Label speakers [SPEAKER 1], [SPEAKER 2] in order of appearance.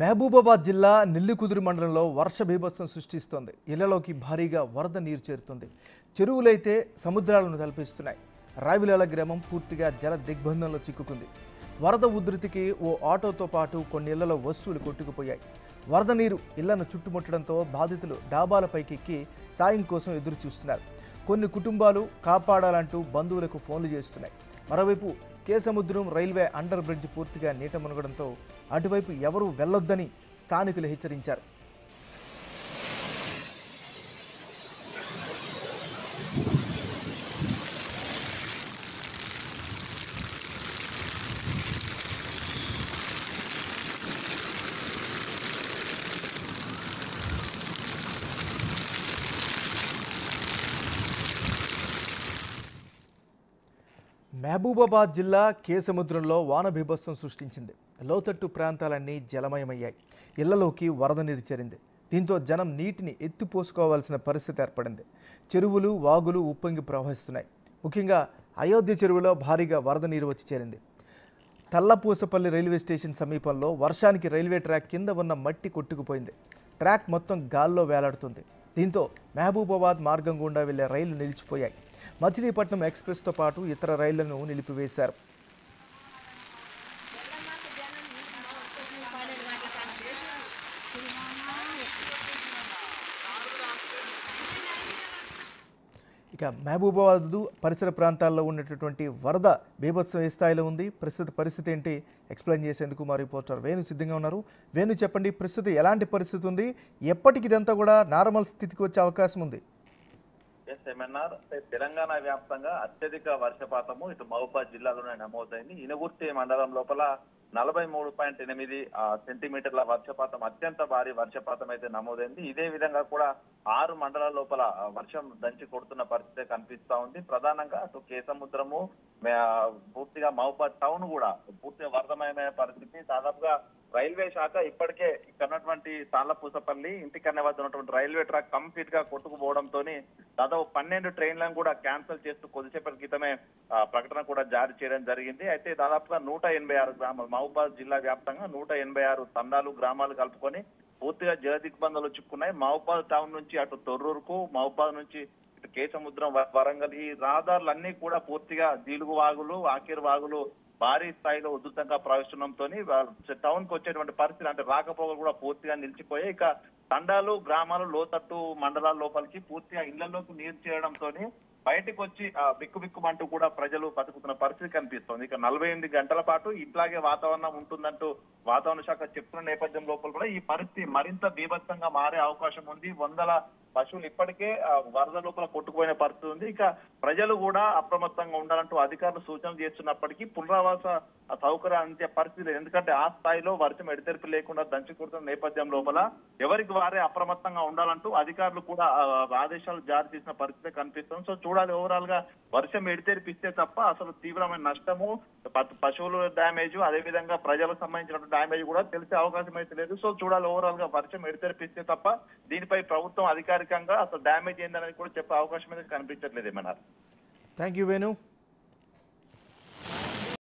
[SPEAKER 1] మహబూబాబాద్ జిల్లా నెల్లికుదురు మండలంలో వర్ష బీభత్సం సృష్టిస్తోంది. ఇళ్లలోకి భారీగా వరద నీరు చేరుతుంది. చెరువులైతే సముద్రాలను తలపిస్తున్నాయి. రావిలాల గ్రామం పూర్తిగా జల దిగ్బంధంలో చిక్కుకుంది. వరద ఉధృతికి ఓ ఆటోతో పాటు కొన్ని ఇళ్లలో వస్తువులు కొట్టుకుపోయాయి. వరద నీరు ఇళ్లను చుట్టుముట్టడంతో బాధితులు డాబాలపైకి ఎక్కి సాయం కోసం ఎదురు చూస్తున్నారు. కొన్ని కుటుంబాలు కాపాడాలంటూ బంధువులకు ఫోన్లు చేస్తున్నాయి. మరోవైపు కేసముద్రం రైల్వే అండర్ బ్రిడ్జ్ పూర్తిగా నీట మునగడంతో అటువైపు ఎవరూ వెళ్లొద్దని స్థానికులు హెచ్చరించారు. మహబూబాబాద్ జిల్లా కేసముద్రంలో వాన బీభత్సం సృష్టించింది. లోతట్టు ప్రాంతాలన్నీ జలమయమయ్యాయి. ఇళ్లలోకి వరద నీరు చేరింది. దీంతో జనం నీటిని ఎత్తిపోసుకోవాల్సిన పరిస్థితి ఏర్పడింది. చెరువులు వాగులు ఉప్పొంగి ప్రవహిస్తున్నాయి. ముఖ్యంగా అయోధ్య చెరువులో భారీగా వరద నీరు వచ్చి చేరింది. తల్లపూసపల్లి రైల్వే స్టేషన్ సమీపంలో వర్షానికి రైల్వే ట్రాక్ కింద ఉన్న మట్టి కొట్టుకుపోయింది. ట్రాక్ మొత్తం గాల్లో వేలాడుతుంది. దీంతో మహబూబాబాద్ మార్గం గుండా వెళ్లే రైళ్లు నిలిచిపోయాయి. మచిలీపట్నం ఎక్స్ప్రెస్తో పాటు ఇతర రైళ్లను నిలిపివేశారు. ఇక మహబూబాబాద్ పరిసర ప్రాంతాల్లో ఉన్నటువంటి వరద బీభత్సం ఏ స్థాయిలో ఉంది, ప్రస్తుత పరిస్థితి ఏంటి ఎక్స్ప్లెయిన్ చేసేందుకు మా రిపోర్టర్ వేణు సిద్ధంగా ఉన్నారు. వేణు, చెప్పండి, ప్రస్తుతం ఎలాంటి పరిస్థితి ఉంది, ఎప్పటికి ఇదంతా కూడా నార్మల్ స్థితికి వచ్చే అవకాశం ఉంది?
[SPEAKER 2] తెలంగాణ వ్యాప్తంగా అత్యధిక వర్షపాతము ఇటు మహబూబాబాద్ జిల్లాలోనే నమోదైంది. ఇనుగుర్తి మండలం లోపల 43.8 సెంటీమీటర్ల వర్షపాతం, అత్యంత భారీ వర్షపాతం అయితే నమోదైంది. ఇదే విధంగా కూడా 6 మండలాల లోపల వర్షం దంచి కొడుతున్న పరిస్థితి కనిపిస్తా ఉంది. ప్రధానంగా అటు కేసముద్రము, పూర్తిగా మహబూబాబాద్ టౌన్ కూడా పూర్తిగా వరదమయమైన పరిస్థితి. దాదాపుగా రైల్వే శాఖ ఇప్పటికే ఇక్కడ ఉన్నటువంటి తాళ్లపూసపల్లి ఇంటికన్న వద్ద ఉన్నటువంటి రైల్వే ట్రాక్ కంప్లీట్ గా కొట్టుకుపోవడంతో దాదాపు 12 ట్రైన్లను కూడా క్యాన్సిల్ చేస్తూ కొద్దిసేపటి క్రితమే ప్రకటన కూడా జారీ చేయడం జరిగింది. అయితే దాదాపుగా 186 గ్రామాలు, మహబూబాబాద్ జిల్లా వ్యాప్తంగా 186 తండాలు గ్రామాలు కలుపుకొని పూర్తిగా జల దిగ్బంధాలు చిక్కున్నాయి. మహబూబాబాద్ టౌన్ నుంచి అటు తొర్రూరుకు, మహబూబాబాద్ నుంచి ఇటు కేసముద్రం, వరంగల్, ఈ రహదారులన్నీ కూడా పూర్తిగా జీలుగు వాగులు, ఆఖీర్ వాగులు భారీ స్థాయిలో ఉధృతంగా ప్రవహించడంతో టౌన్ కు వచ్చేటువంటి పరిస్థితి, అంటే రాకపోకలు కూడా పూర్తిగా నిలిచిపోయాయి. ఇక తండాలు, గ్రామాలు, లోతట్టు మండలాల లోపలికి పూర్తిగా ఇళ్లలోకి నీరు చేరడంతో బయటకు వచ్చి బిక్కుబిక్కుమంటూ కూడా ప్రజలు బతుకుతున్న పరిస్థితి కనిపిస్తోంది. ఇక 48 గంటల పాటు ఇట్లాగే వాతావరణం ఉంటుందంటూ వాతావరణ శాఖ చెప్తున్న నేపథ్యం లోపల కూడా ఈ పరిస్థితి మరింత బీభత్సంగా మారే అవకాశం ఉంది. వందల పశువులు ఇప్పటికే వరద లోపల కొట్టుకుపోయిన పరిస్థితి ఉంది. ఇక ప్రజలు కూడా అప్రమత్తంగా ఉండాలంటూ అధికారులు సూచనలు చేస్తున్నప్పటికీ పునరావాస సౌకర్యం అంతే పరిస్థితి లేదు. ఎందుకంటే ఆ స్థాయిలో వర్షం ఎడతెరిపి లేకుండా దంచి కొడుతున్న నేపథ్యం లోపల ఎవరికి వారే అప్రమత్తంగా ఉండాలంటూ అధికారులు కూడా ఆదేశాలు జారీ చేసిన పరిస్థితి కనిపిస్తుంది. సో చూడాలి, ఓవరాల్ గా వర్షం ఎడతెరిపిస్తే తప్ప అసలు తీవ్రమైన నష్టము, పశువుల డ్యామేజ్, అదే విధంగా ప్రజలకు సంబంధించిన డ్యామేజ్ కూడా తెలిసే అవకాశం అయితే లేదు. సో చూడాలి, ఓవరాల్ గా వర్షం ఎడతెరిపిస్తే తప్ప దీనిపై ప్రభుత్వం అధికారికంగా అసలు డ్యామేజ్ ఏందనేది కూడా చెప్పే అవకాశం అయితే కనిపించట్లేదు. ఏమన్నారు?
[SPEAKER 1] Thank you Venu.